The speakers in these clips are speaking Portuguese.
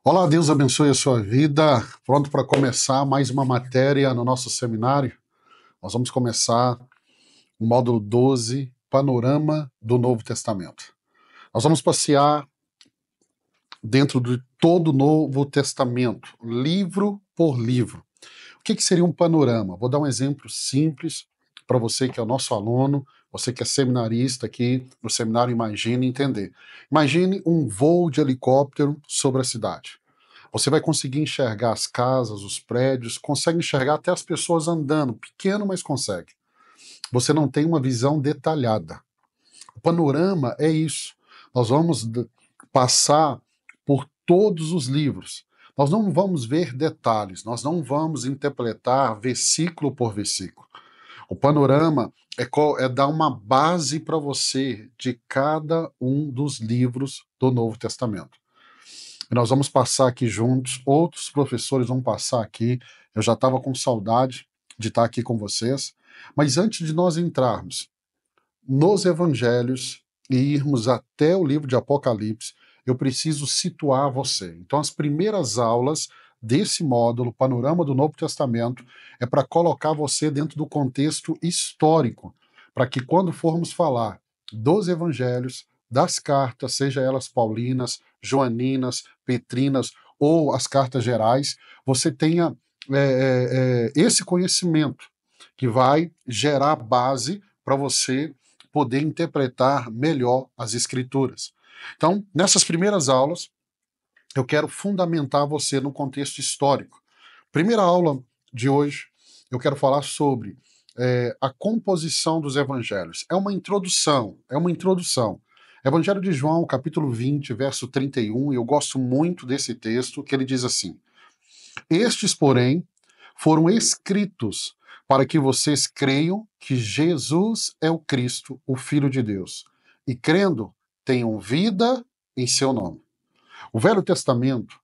Olá, Deus abençoe a sua vida. Pronto para começar mais uma matéria no nosso seminário? Nós vamos começar o módulo 12, Panorama do Novo Testamento. Nós vamos passear dentro de todo o Novo Testamento, livro por livro. O que seria um panorama? Vou dar um exemplo simples para você que é o nosso aluno, você que é seminarista aqui no Seminário Imagine entender. Imagine um voo de helicóptero sobre a cidade. Você vai conseguir enxergar as casas, os prédios, consegue enxergar até as pessoas andando, pequeno, mas consegue. Você não tem uma visão detalhada. O panorama é isso. Nós vamos passar por todos os livros. Nós não vamos ver detalhes, nós não vamos interpretar versículo por versículo. O panorama é dar uma base para você de cada um dos livros do Novo Testamento. E nós vamos passar aqui juntos, outros professores vão passar aqui. Eu já estava com saudade de estar aqui com vocês. Mas antes de nós entrarmos nos evangelhos e irmos até o livro de Apocalipse, eu preciso situar você. Então, as primeiras aulas desse módulo, Panorama do Novo Testamento, é para colocar você dentro do contexto histórico, para que quando formos falar dos evangelhos, das cartas, seja elas paulinas, joaninas, petrinas ou as cartas gerais, você tenha esse conhecimento que vai gerar base para você poder interpretar melhor as escrituras. Então, nessas primeiras aulas, eu quero fundamentar você no contexto histórico. Primeira aula de hoje, eu quero falar sobre a composição dos evangelhos. É uma introdução. Evangelho de João, capítulo 20, verso 31, eu gosto muito desse texto, que ele diz assim: Estes, porém, foram escritos para que vocês creiam que Jesus é o Cristo, o Filho de Deus, e crendo, tenham vida em seu nome. O Velho Testamento,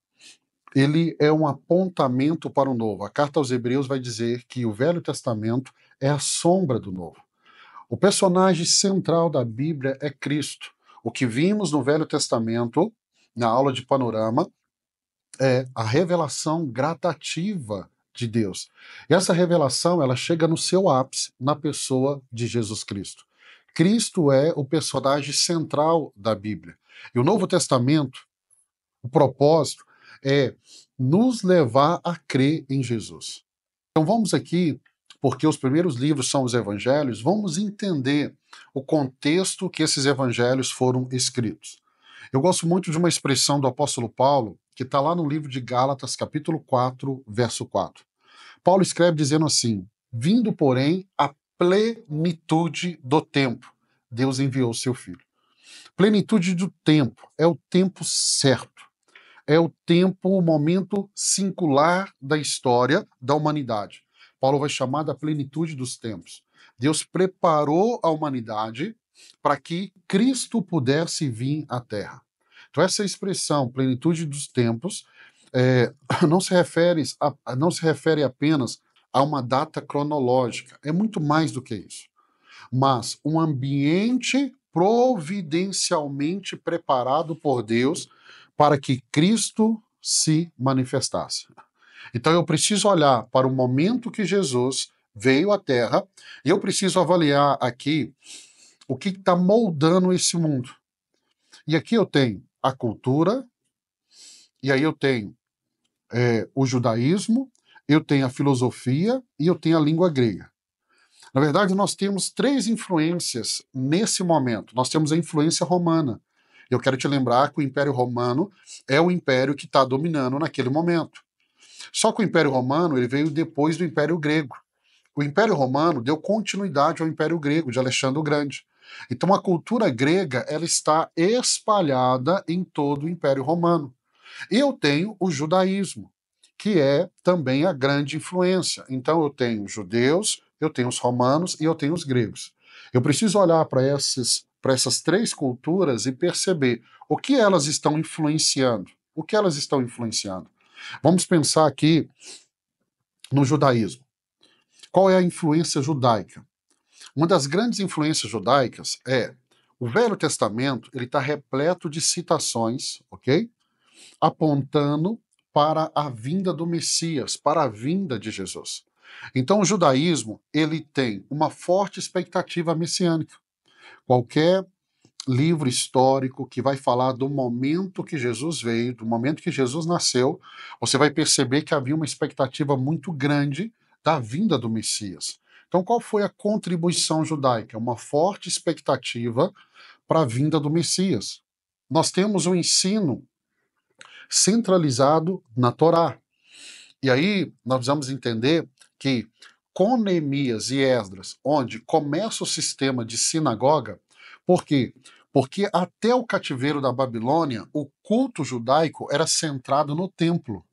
ele é um apontamento para o Novo. A carta aos Hebreus vai dizer que o Velho Testamento é a sombra do Novo. O personagem central da Bíblia é Cristo. O que vimos no Velho Testamento, na aula de Panorama, é a revelação gradativa de Deus. E essa revelação, ela chega no seu ápice na pessoa de Jesus Cristo. Cristo é o personagem central da Bíblia. E o Novo Testamento, o propósito é nos levar a crer em Jesus. Então vamos aqui, porque os primeiros livros são os evangelhos, vamos entender o contexto que esses evangelhos foram escritos. Eu gosto muito de uma expressão do apóstolo Paulo, que está lá no livro de Gálatas, capítulo 4, verso 4. Paulo escreve dizendo assim: vindo, porém, a plenitude do tempo, Deus enviou seu Filho. Plenitude do tempo é o tempo certo. É o tempo, o momento singular da história da humanidade. Paulo vai chamar da plenitude dos tempos. Deus preparou a humanidade para que Cristo pudesse vir à Terra. Então essa expressão, plenitude dos tempos, não se refere apenas a uma data cronológica. É muito mais do que isso. Mas um ambiente providencialmente preparado por Deus para que Cristo se manifestasse. Então eu preciso olhar para o momento que Jesus veio à Terra e eu preciso avaliar aqui o que está moldando esse mundo. E aqui eu tenho a cultura, e aí eu tenho o judaísmo, eu tenho a filosofia e eu tenho a língua grega. Na verdade, nós temos três influências nesse momento. Nós temos a influência romana. Eu quero te lembrar que o Império Romano é o império que está dominando naquele momento. Só que o Império Romano ele veio depois do Império Grego. O Império Romano deu continuidade ao Império Grego de Alexandre o Grande. Então a cultura grega ela está espalhada em todo o Império Romano. E eu tenho o judaísmo, que é também a grande influência. Então eu tenho os judeus, eu tenho os romanos e eu tenho os gregos. Eu preciso olhar para essas três culturas e perceber o que elas estão influenciando. O que elas estão influenciando? Vamos pensar aqui no judaísmo. Qual é a influência judaica? Uma das grandes influências judaicas é o Velho Testamento, ele está repleto de citações, ok? apontando para a vinda do Messias, para a vinda de Jesus. Então o judaísmo, ele tem uma forte expectativa messiânica. Qualquer livro histórico que vai falar do momento que Jesus veio, do momento que Jesus nasceu, você vai perceber que havia uma expectativa muito grande da vinda do Messias. Então, qual foi a contribuição judaica? Uma forte expectativa para a vinda do Messias. Nós temos um ensino centralizado na Torá. E aí nós precisamos entender que com Neemias e Esdras, onde começa o sistema de sinagoga, por quê? Porque até o cativeiro da Babilônia, o culto judaico era centrado no templo.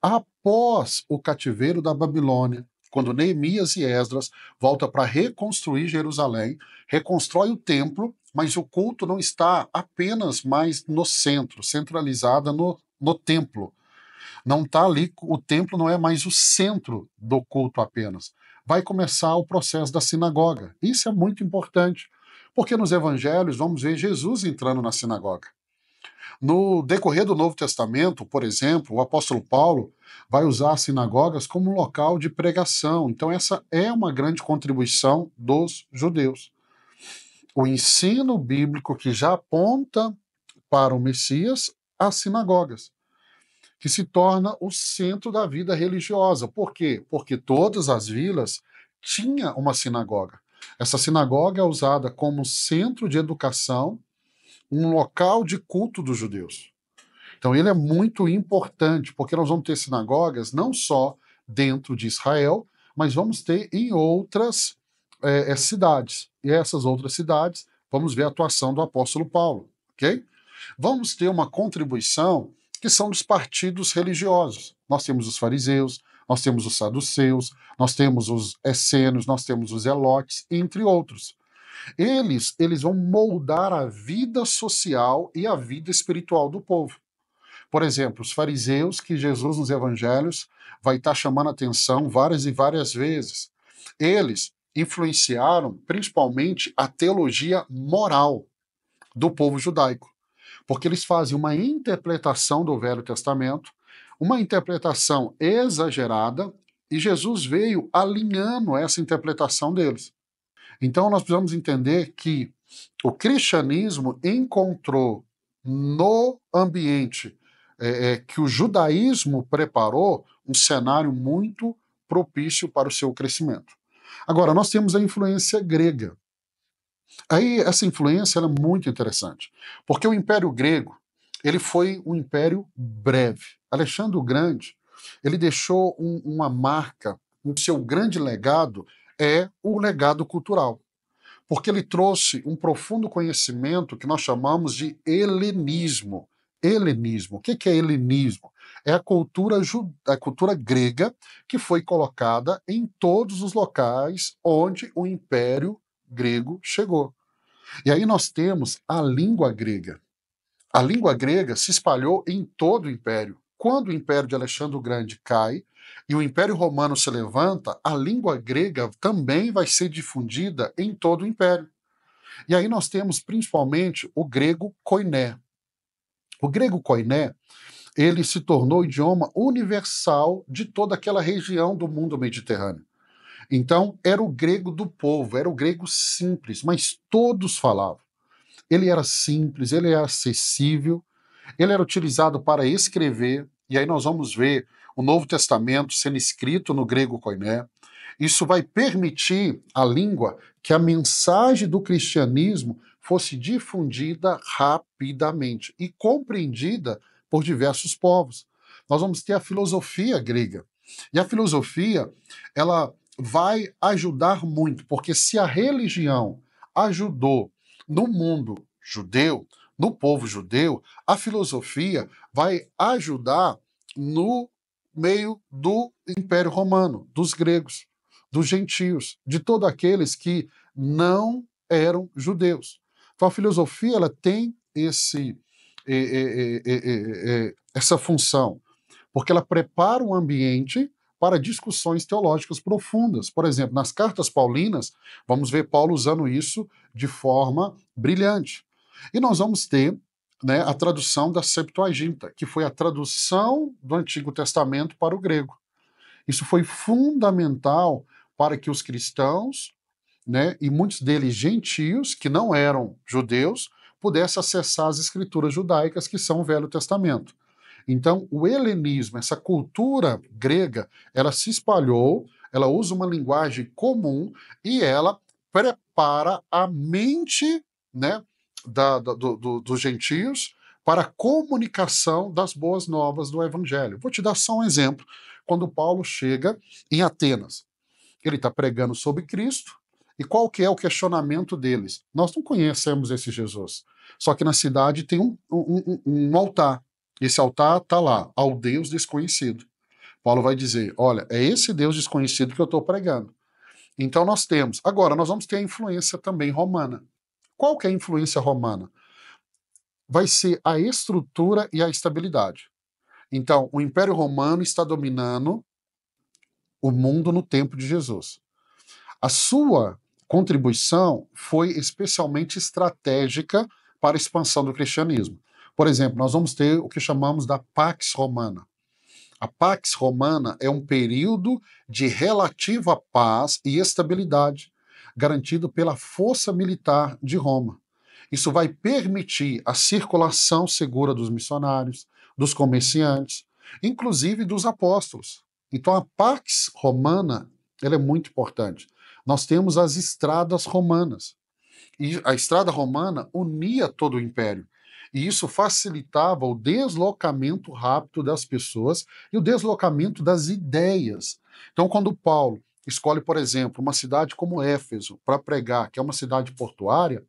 Após o cativeiro da Babilônia, quando Neemias e Esdras voltam para reconstruir Jerusalém, reconstrói o templo, mas o culto não está apenas mais no centro, centralizada no templo. Não está ali, o templo não é mais o centro do culto apenas. Vai começar o processo da sinagoga. Isso é muito importante, porque nos evangelhos vamos ver Jesus entrando na sinagoga. No decorrer do Novo Testamento, por exemplo, o apóstolo Paulo vai usar as sinagogas como local de pregação. Então, essa é uma grande contribuição dos judeus. O ensino bíblico que já aponta para o Messias, as sinagogas, que se torna o centro da vida religiosa. Por quê? Porque todas as vilas tinham uma sinagoga. Essa sinagoga é usada como centro de educação, um local de culto dos judeus. Então ele é muito importante, porque nós vamos ter sinagogas não só dentro de Israel, mas vamos ter em outras cidades. E essas outras cidades, vamos ver a atuação do apóstolo Paulo, ok? Vamos ter uma contribuição que são dos partidos religiosos. Nós temos os fariseus, nós temos os saduceus, nós temos os essênios, nós temos os zelotes, entre outros. Eles vão moldar a vida social e a vida espiritual do povo. Por exemplo, os fariseus, que Jesus nos evangelhos vai estar chamando a atenção várias e várias vezes. Eles influenciaram principalmente a teologia moral do povo judaico, porque eles fazem uma interpretação do Velho Testamento, uma interpretação exagerada, e Jesus veio alinhando essa interpretação deles. Então nós precisamos entender que o cristianismo encontrou no ambiente que o judaísmo preparou um cenário muito propício para o seu crescimento. Agora, nós temos a influência grega. Aí, essa influência é muito interessante, porque o Império Grego ele foi um império breve. Alexandre o Grande ele deixou uma marca, o seu grande legado é o legado cultural, porque ele trouxe um profundo conhecimento que nós chamamos de helenismo. Helenismo. O que é helenismo? É a cultura grega que foi colocada em todos os locais onde o Império Grego chegou. E aí nós temos a língua grega. A língua grega se espalhou em todo o Império. Quando o Império de Alexandre o Grande cai e o Império Romano se levanta, a língua grega também vai ser difundida em todo o Império. E aí nós temos principalmente o grego koiné. O grego koiné, ele se tornou o idioma universal de toda aquela região do mundo mediterrâneo. Então, era o grego do povo, era o grego simples, mas todos falavam. Ele era simples, ele era acessível, ele era utilizado para escrever, e aí nós vamos ver o Novo Testamento sendo escrito no grego koiné. Isso vai permitir à língua que a mensagem do cristianismo fosse difundida rapidamente e compreendida por diversos povos. Nós vamos ter a filosofia grega. E a filosofia, ela vai ajudar muito, porque se a religião ajudou no mundo judeu, no povo judeu, a filosofia vai ajudar no meio do Império Romano, dos gregos, dos gentios, de todos aqueles que não eram judeus. Então a filosofia ela tem essa função, porque ela prepara um ambiente para discussões teológicas profundas. Por exemplo, nas cartas paulinas, vamos ver Paulo usando isso de forma brilhante. E nós vamos ter né, a tradução da Septuaginta, que foi a tradução do Antigo Testamento para o grego. Isso foi fundamental para que os cristãos, né, e muitos deles gentios, que não eram judeus, pudessem acessar as escrituras judaicas, que são o Velho Testamento. Então, o helenismo, essa cultura grega, ela se espalhou, ela usa uma linguagem comum e ela prepara a mente, né, dos gentios para a comunicação das boas novas do evangelho. Vou te dar só um exemplo. Quando Paulo chega em Atenas, ele está pregando sobre Cristo, e qual que é o questionamento deles? Nós não conhecemos esse Jesus, só que na cidade tem um altar. Esse altar está lá, ao Deus desconhecido. Paulo vai dizer, olha, é esse Deus desconhecido que eu estou pregando. Então nós temos. Agora, nós vamos ter a influência também romana. Qual que é a influência romana? Vai ser a estrutura e a estabilidade. Então, o Império Romano está dominando o mundo no tempo de Jesus. A sua contribuição foi especialmente estratégica para a expansão do cristianismo. Por exemplo, nós vamos ter o que chamamos da Pax Romana. A Pax Romana é um período de relativa paz e estabilidade, garantido pela força militar de Roma. Isso vai permitir a circulação segura dos missionários, dos comerciantes, inclusive dos apóstolos. Então a Pax Romana, ela é muito importante. Nós temos as estradas romanas. E a estrada romana unia todo o império. E isso facilitava o deslocamento rápido das pessoas e o deslocamento das ideias. Então, quando Paulo escolhe, por exemplo, uma cidade como Éfeso para pregar, que é uma cidade portuária,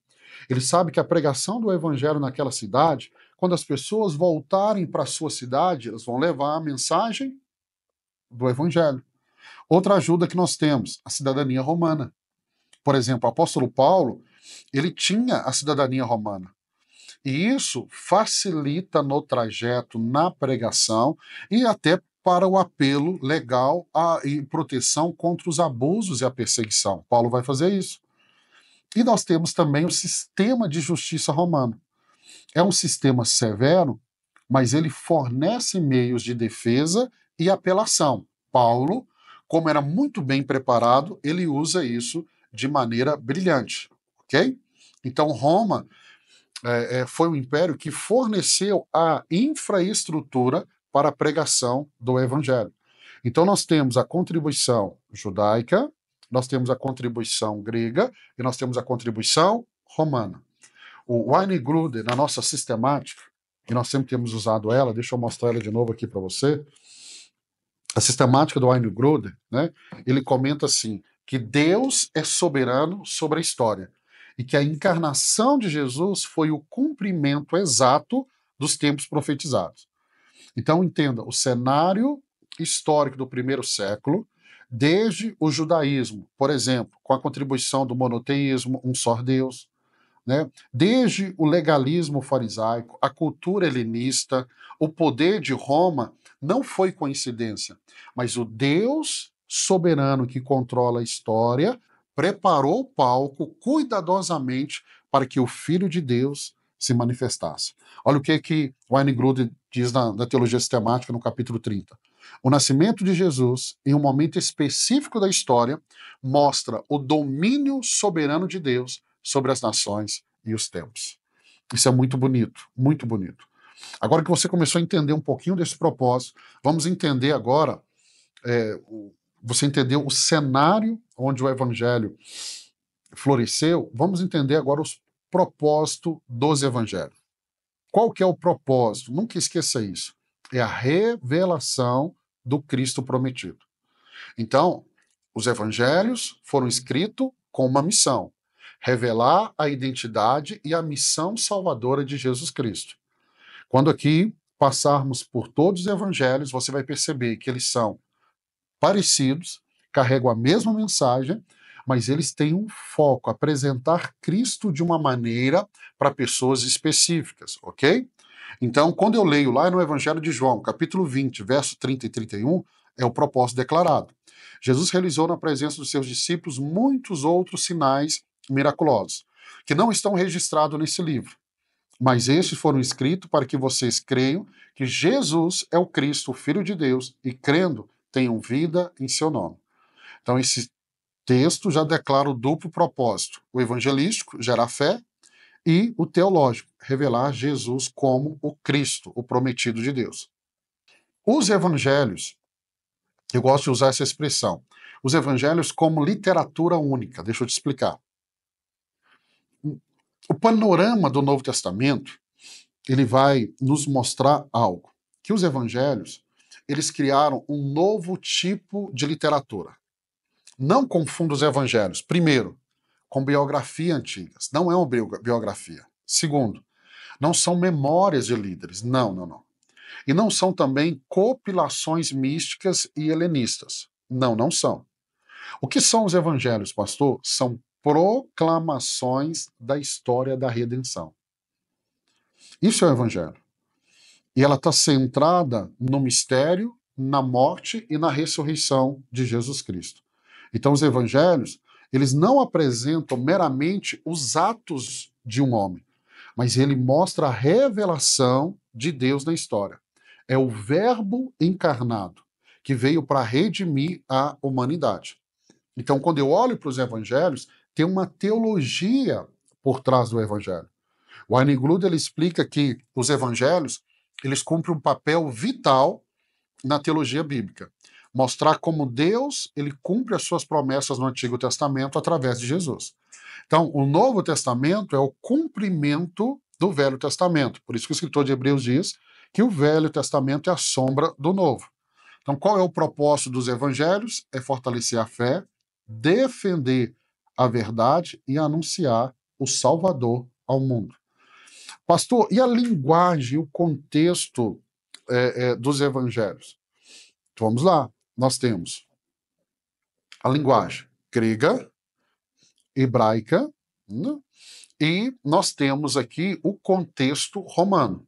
ele sabe que a pregação do evangelho naquela cidade, quando as pessoas voltarem para a sua cidade, elas vão levar a mensagem do evangelho. Outra ajuda que nós temos, a cidadania romana. Por exemplo, o apóstolo Paulo, ele tinha a cidadania romana. E isso facilita no trajeto, na pregação e até para o apelo legal e proteção contra os abusos e a perseguição. Paulo vai fazer isso. E nós temos também o sistema de justiça romano. É um sistema severo, mas ele fornece meios de defesa e apelação. Paulo, como era muito bem preparado, ele usa isso de maneira brilhante, ok? Então Roma foi um império que forneceu a infraestrutura para a pregação do evangelho. Então nós temos a contribuição judaica, nós temos a contribuição grega e nós temos a contribuição romana. O Wayne Grudem, na nossa sistemática, e nós sempre temos usado ela, deixa eu mostrar ela de novo aqui para você, a sistemática do Wayne Grudem, né, ele comenta assim, que Deus é soberano sobre a história e que a encarnação de Jesus foi o cumprimento exato dos tempos profetizados. Então entenda, o cenário histórico do primeiro século, desde o judaísmo, por exemplo, com a contribuição do monoteísmo, um só Deus, né? Desde o legalismo farisaico, a cultura helenista, o poder de Roma, não foi coincidência, mas o Deus soberano que controla a história preparou o palco cuidadosamente para que o Filho de Deus se manifestasse. Olha o que Wayne Grudem diz na Teologia Sistemática, no capítulo 30. O nascimento de Jesus, em um momento específico da história, mostra o domínio soberano de Deus sobre as nações e os tempos. Isso é muito bonito, muito bonito. Agora que você começou a entender um pouquinho desse propósito, vamos entender agora, você entendeu o cenário onde o evangelho floresceu, vamos entender agora os propósitos dos evangelhos. Qual que é o propósito? Nunca esqueça isso. É a revelação do Cristo prometido. Então, os evangelhos foram escritos com uma missão: revelar a identidade e a missão salvadora de Jesus Cristo. Quando aqui passarmos por todos os evangelhos, você vai perceber que eles são parecidos, carregam a mesma mensagem, mas eles têm um foco, apresentar Cristo de uma maneira para pessoas específicas, ok? Então, quando eu leio lá no Evangelho de João, capítulo 20, verso 30 e 31, é o propósito declarado. Jesus realizou na presença dos seus discípulos muitos outros sinais miraculosos, que não estão registrados nesse livro. Mas estes foram escritos para que vocês creiam que Jesus é o Cristo, o Filho de Deus, e crendo, tenham vida em seu nome. Então, esse texto já declara o duplo propósito: o evangelístico, gerar fé, e o teológico, revelar Jesus como o Cristo, o prometido de Deus. Os evangelhos, eu gosto de usar essa expressão, os evangelhos como literatura única. Deixa eu te explicar. O panorama do Novo Testamento, ele vai nos mostrar algo, que os evangelhos, eles criaram um novo tipo de literatura. Não confunda os evangelhos, primeiro, com biografia antigas. Não é uma biografia. Segundo, não são memórias de líderes. Não, não, não. E não são também compilações místicas e helenistas. Não, não são. O que são os evangelhos, pastor? São proclamações da história da redenção. Isso é o evangelho. E ela está centrada no mistério, na morte e na ressurreição de Jesus Cristo. Então os evangelhos, eles não apresentam meramente os atos de um homem, mas ele mostra a revelação de Deus na história. É o Verbo encarnado que veio para redimir a humanidade. Então, quando eu olho para os evangelhos, tem uma teologia por trás do evangelho. O Einiglude, ele explica que os evangelhos, eles cumprem um papel vital na teologia bíblica. Mostrar como Deus, ele cumpre as suas promessas no Antigo Testamento através de Jesus. Então, o Novo Testamento é o cumprimento do Velho Testamento. Por isso que o escritor de Hebreus diz que o Velho Testamento é a sombra do Novo. Então, qual é o propósito dos evangelhos? É fortalecer a fé, defender a verdade e anunciar o Salvador ao mundo. Pastor, e a linguagem, o contexto dos evangelhos? Então, vamos lá. Nós temos a linguagem grega, hebraica, né? E nós temos aqui o contexto romano.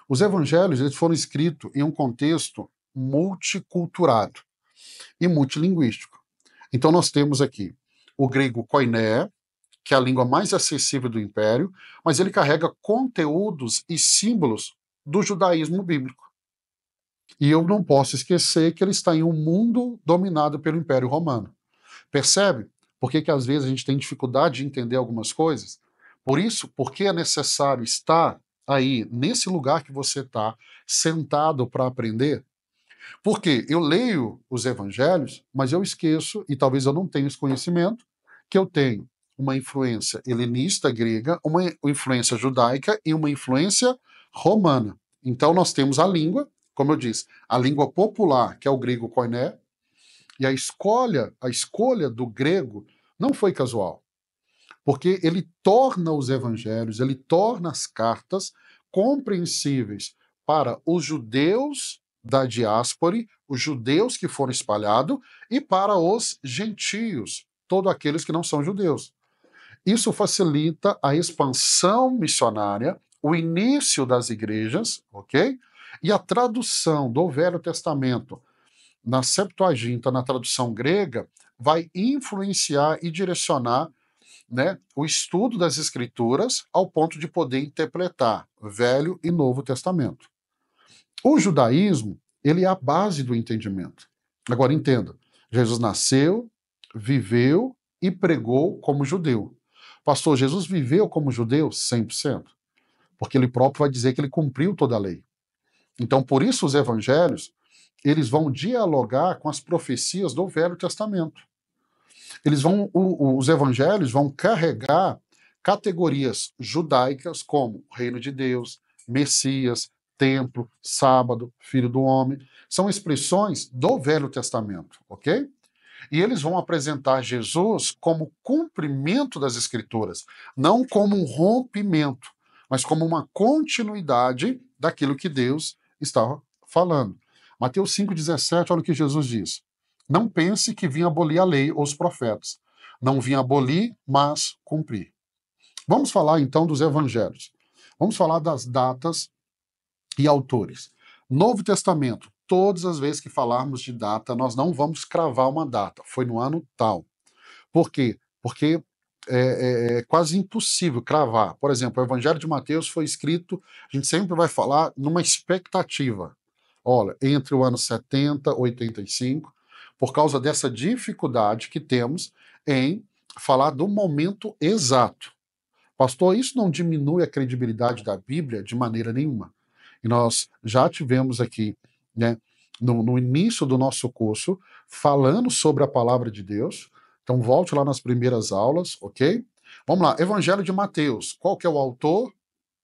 Os evangelhos, eles foram escritos em um contexto multiculturado e multilinguístico. Então nós temos aqui o grego koiné, que é a língua mais acessível do Império, mas ele carrega conteúdos e símbolos do judaísmo bíblico. E eu não posso esquecer que ele está em um mundo dominado pelo Império Romano. Percebe? Por que às vezes a gente tem dificuldade de entender algumas coisas? Por isso, porque é necessário estar aí, nesse lugar que você está, sentado para aprender? Porque eu leio os evangelhos, mas eu esqueço, e talvez eu não tenha esse conhecimento, que eu tenho uma influência helenista grega, uma influência judaica e uma influência romana. Então nós temos a língua, como eu disse, a língua popular, que é o grego koiné, e a escolha do grego não foi casual, porque ele torna os evangelhos, ele torna as cartas compreensíveis para os judeus da diáspora, os judeus que foram espalhados, e para os gentios, todos aqueles que não são judeus. Isso facilita a expansão missionária, o início das igrejas, ok? E a tradução do Velho Testamento na Septuaginta, na tradução grega, vai influenciar e direcionar, né, o estudo das Escrituras ao ponto de poder interpretar Velho e Novo Testamento. O judaísmo, ele é a base do entendimento. Agora entenda, Jesus nasceu, viveu e pregou como judeu. Pastor, Jesus viveu como judeu? 100%. Porque ele próprio vai dizer que ele cumpriu toda a lei. Então, por isso os evangelhos, eles vão dialogar com as profecias do Velho Testamento. Os evangelhos vão carregar categorias judaicas como reino de Deus, Messias, templo, sábado, filho do homem. São expressões do Velho Testamento, ok? E eles vão apresentar Jesus como cumprimento das Escrituras, não como um rompimento, mas como uma continuidade daquilo que Deus estava falando. Mateus 5,17, olha o que Jesus diz. Não pense que vim abolir a lei ou os profetas. Não vim abolir, mas cumprir. Vamos falar então dos evangelhos. Vamos falar das datas e autores. Novo Testamento, todas as vezes que falarmos de data, nós não vamos cravar uma data. Foi no ano tal. Por quê? Porque é quase impossível cravar. Por exemplo, o Evangelho de Mateus foi escrito, a gente sempre vai falar numa expectativa. Olha, entre o ano 70 e 85, por causa dessa dificuldade que temos em falar do momento exato. Pastor, isso não diminui a credibilidade da Bíblia de maneira nenhuma. E nós já tivemos aqui, né, no início do nosso curso, falando sobre a palavra de Deus. Então, volte lá nas primeiras aulas, ok? Vamos lá, Evangelho de Mateus. Qual que é o autor?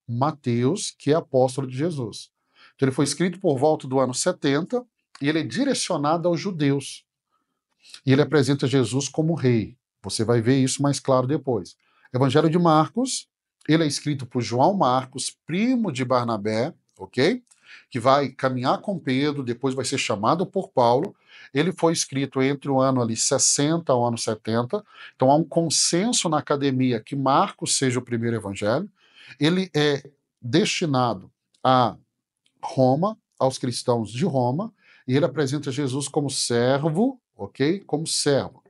Mateus, que é apóstolo de Jesus. Então, ele foi escrito por volta do ano 70 e ele é direcionado aos judeus. E ele apresenta Jesus como rei. Você vai ver isso mais claro depois. Evangelho de Marcos, ele é escrito por João Marcos, primo de Barnabé, ok? Que vai caminhar com Pedro, depois vai ser chamado por Paulo. Ele foi escrito entre o ano ali 60 ao ano 70. Então há um consenso na academia que Marcos seja o primeiro evangelho. Ele é destinado a Roma, aos cristãos de Roma, e ele apresenta Jesus como servo, ok? Como servo.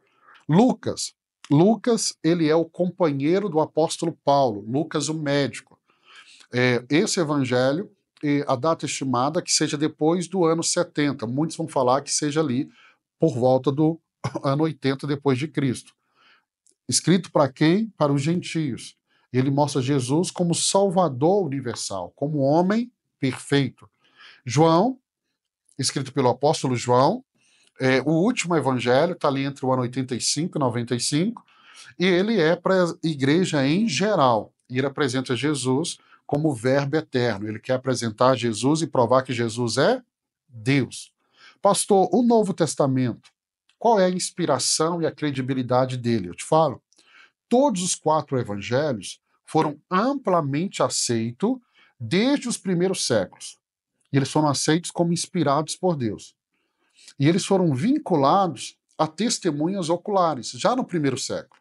Lucas. Lucas, ele é o companheiro do apóstolo Paulo, Lucas o médico. Esse evangelho, a data estimada que seja depois do ano 70. Muitos vão falar que seja ali por volta do ano 80 depois de Cristo. Escrito para quem? Para os gentios. Ele mostra Jesus como Salvador universal, como homem perfeito. João, escrito pelo apóstolo João, o último evangelho está ali entre o ano 85 e 95, e ele é para a igreja em geral. E ele apresenta Jesus como verbo eterno. Ele quer apresentar Jesus e provar que Jesus é Deus. Pastor, o Novo Testamento, qual é a inspiração e a credibilidade dele? Eu te falo. Todos os 4 evangelhos foram amplamente aceitos desde os primeiros séculos. E eles foram aceitos como inspirados por Deus. E eles foram vinculados a testemunhas oculares, já no primeiro século.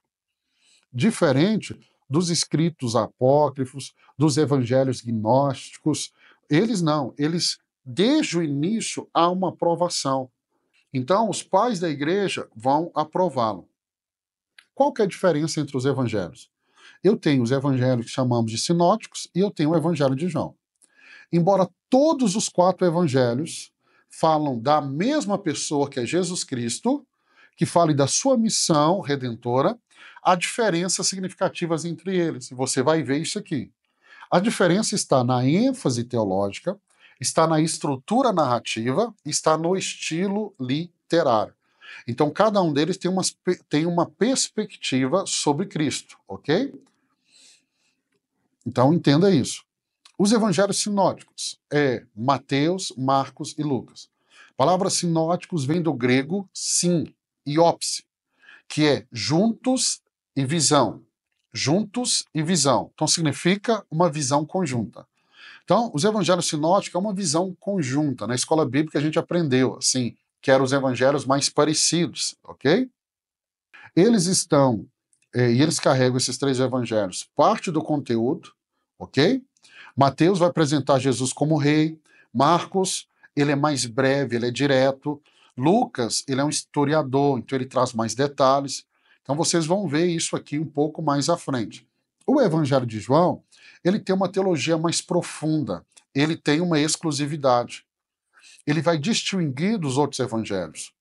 Diferente dos escritos apócrifos, dos evangelhos gnósticos, eles não, eles, desde o início, há uma aprovação. Então, os pais da igreja vão aprová-lo. Qual que é a diferença entre os evangelhos? Eu tenho os evangelhos que chamamos de sinóticos e eu tenho o evangelho de João. Embora todos os 4 evangelhos falam da mesma pessoa que é Jesus Cristo, que fale da sua missão redentora, há diferenças significativas entre eles. E você vai ver isso aqui. A diferença está na ênfase teológica, está na estrutura narrativa, está no estilo literário. Então, cada um deles tem uma perspectiva sobre Cristo, ok? Então, entenda isso. Os evangelhos sinóticos Mateus, Marcos e Lucas. A palavra sinóticos vem do grego sim e ópse, que é juntos e visão. Juntos e visão. Então significa uma visão conjunta. Então, os evangelhos sinóticos é uma visão conjunta. Na escola bíblica a gente aprendeu assim, que eram os evangelhos mais parecidos, ok? Eles estão, e eles carregam esses 3 evangelhos, parte do conteúdo, ok? Mateus vai apresentar Jesus como rei. Marcos, ele é mais breve, ele é direto. Lucas, ele é um historiador, então ele traz mais detalhes. Então vocês vão ver isso aqui um pouco mais à frente. O Evangelho de João, ele tem uma teologia mais profunda, ele tem uma exclusividade. Ele vai distinguir dos outros evangelhos.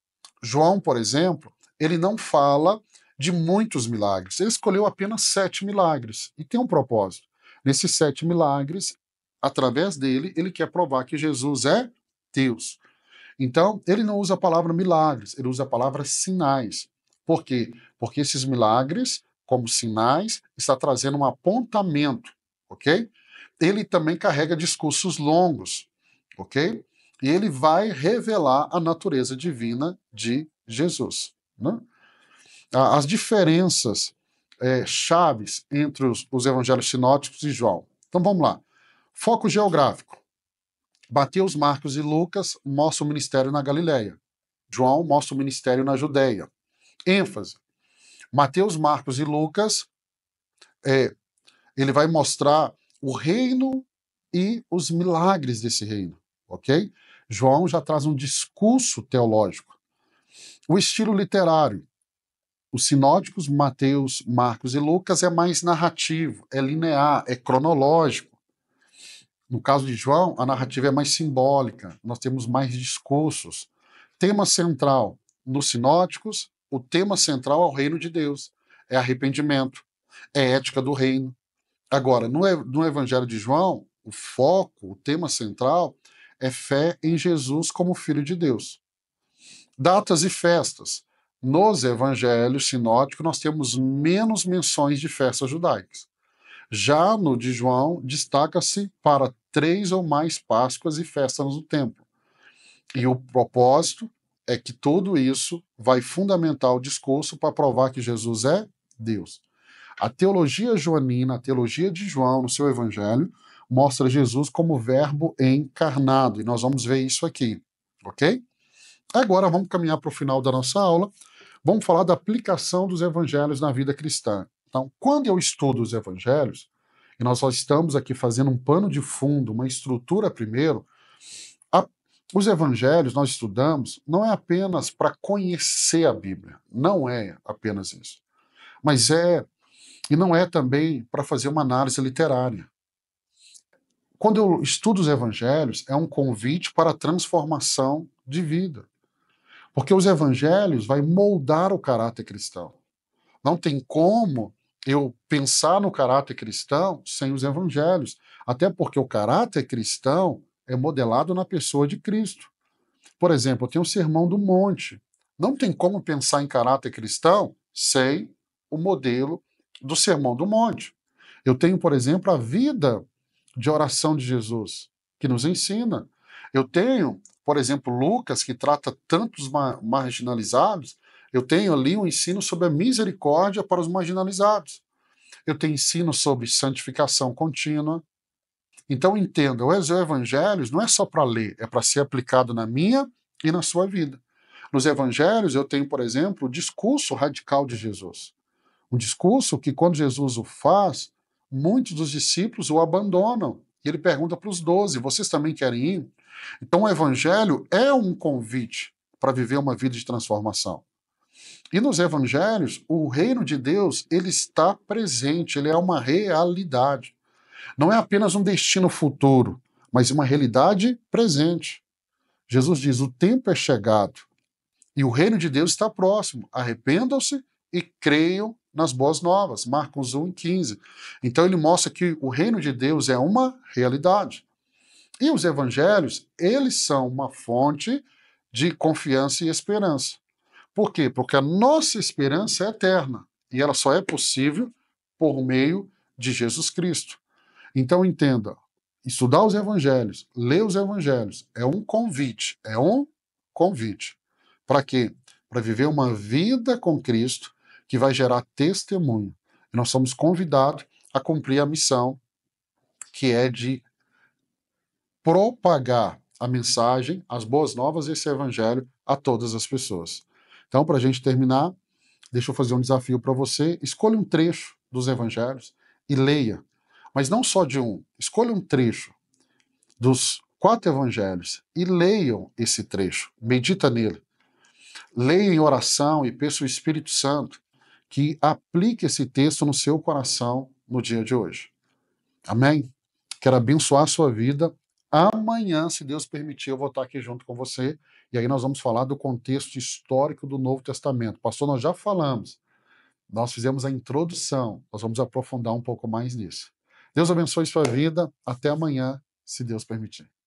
João, por exemplo, ele não fala de muitos milagres. Ele escolheu apenas 7 milagres e tem um propósito. Nesses 7 milagres, através dele, ele quer provar que Jesus é Deus. Então, ele não usa a palavra milagres, ele usa a palavra sinais. Por quê? Porque esses milagres, como sinais, está trazendo um apontamento, ok? Ele também carrega discursos longos, ok? E ele vai revelar a natureza divina de Jesus. Né? As diferenças chaves entre os evangelhos sinóticos e João. Então vamos lá. Foco geográfico. Mateus, Marcos e Lucas mostram o ministério na Galileia. João mostra o ministério na Judéia. ênfase. Mateus, Marcos e Lucas, ele vai mostrar o reino e os milagres desse reino, ok? João já traz um discurso teológico. O estilo literário. Os sinóticos, Mateus, Marcos e Lucas, é mais narrativo, é linear, é cronológico. No caso de João, a narrativa é mais simbólica, nós temos mais discursos. Tema central, nos sinóticos, o tema central é o reino de Deus, é arrependimento, é ética do reino. Agora, no Evangelho de João, o foco, o tema central é fé em Jesus como Filho de Deus. Datas e festas. Nos evangelhos sinóticos, nós temos menos menções de festas judaicas. Já no de João, destaca-se para 3 ou mais Páscoas e festas no templo. E o propósito é que tudo isso vai fundamentar o discurso para provar que Jesus é Deus. A teologia joanina, a teologia de João, no seu evangelho, mostra Jesus como verbo encarnado. E nós vamos ver isso aqui, ok? Agora vamos caminhar para o final da nossa aula. Vamos falar da aplicação dos evangelhos na vida cristã. Então, quando eu estudo os evangelhos, e nós só estamos aqui fazendo um pano de fundo, uma estrutura primeiro, os evangelhos nós estudamos não é apenas para conhecer a Bíblia, não é apenas isso, mas e não é também para fazer uma análise literária. Quando eu estudo os evangelhos, é um convite para a transformação de vida. Porque os evangelhos vai moldar o caráter cristão. Não tem como eu pensar no caráter cristão sem os evangelhos. Até porque o caráter cristão é modelado na pessoa de Cristo. Por exemplo, eu tenho o Sermão do Monte. Não tem como pensar em caráter cristão sem o modelo do Sermão do Monte. Eu tenho, por exemplo, a vida de oração de Jesus, que nos ensina. Eu tenho, por exemplo, Lucas, que trata tantos marginalizados. Eu tenho ali um ensino sobre a misericórdia para os marginalizados. Eu tenho ensino sobre santificação contínua. Então, entenda, os evangelhos não é só para ler, é para ser aplicado na minha e na sua vida. Nos evangelhos, eu tenho, por exemplo, o discurso radical de Jesus. Um discurso que, quando Jesus o faz, muitos dos discípulos o abandonam. E ele pergunta para os 12, vocês também querem ir? Então, o evangelho é um convite para viver uma vida de transformação. E nos evangelhos, o reino de Deus, ele está presente, ele é uma realidade. Não é apenas um destino futuro, mas uma realidade presente. Jesus diz, o tempo é chegado e o reino de Deus está próximo. Arrependam-se e creiam nas boas novas. Marcos 1:15. Então ele mostra que o reino de Deus é uma realidade. E os evangelhos, eles são uma fonte de confiança e esperança. Por quê? Porque a nossa esperança é eterna e ela só é possível por meio de Jesus Cristo. Então entenda, estudar os evangelhos, ler os evangelhos é um convite. Para quê? Para viver uma vida com Cristo que vai gerar testemunho. E nós somos convidados a cumprir a missão que é de propagar a mensagem, as boas novas e esse evangelho a todas as pessoas. Então, para a gente terminar, deixa eu fazer um desafio para você. Escolha um trecho dos evangelhos e leia. Mas não só de um. Escolha um trecho dos 4 evangelhos e leiam esse trecho. Medita nele. Leia em oração e peça o Espírito Santo que aplique esse texto no seu coração no dia de hoje. Amém? Quero abençoar a sua vida. Amanhã, se Deus permitir, eu vou estar aqui junto com você. E aí nós vamos falar do contexto histórico do Novo Testamento. Pastor, nós já falamos. Nós fizemos a introdução. Nós vamos aprofundar um pouco mais nisso. Deus abençoe sua vida. Até amanhã, se Deus permitir.